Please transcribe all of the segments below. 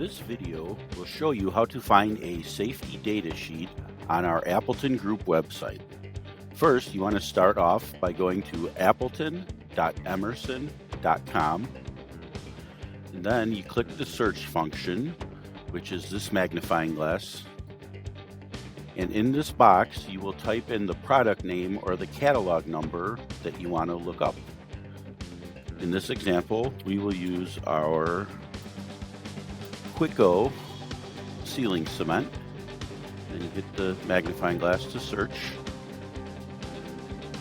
This video will show you how to find a safety data sheet on our Appleton Group website. First, you want to start off by going to appleton.emerson.com, and then you click the search function, which is this magnifying glass, and in this box you will type in the product name or the catalog number that you want to look up. In this example, we will use our Quicko ceiling cement, and you hit the magnifying glass to search.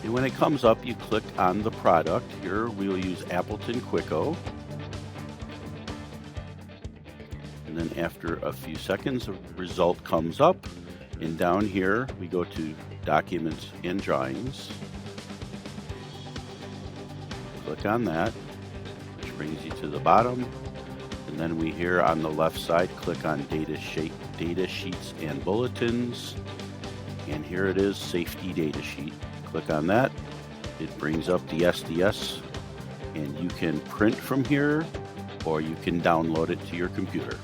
And when it comes up, you click on the product. Here we will use Appleton Quicko. And then after a few seconds, a result comes up. And down here, we go to Documents and Drawings. Click on that, which brings you to the bottom. And then we here on the left side, click on Data Sheets and Bulletins. And here it is, Safety Data Sheet. Click on that. It brings up the SDS, and you can print from here or you can download it to your computer.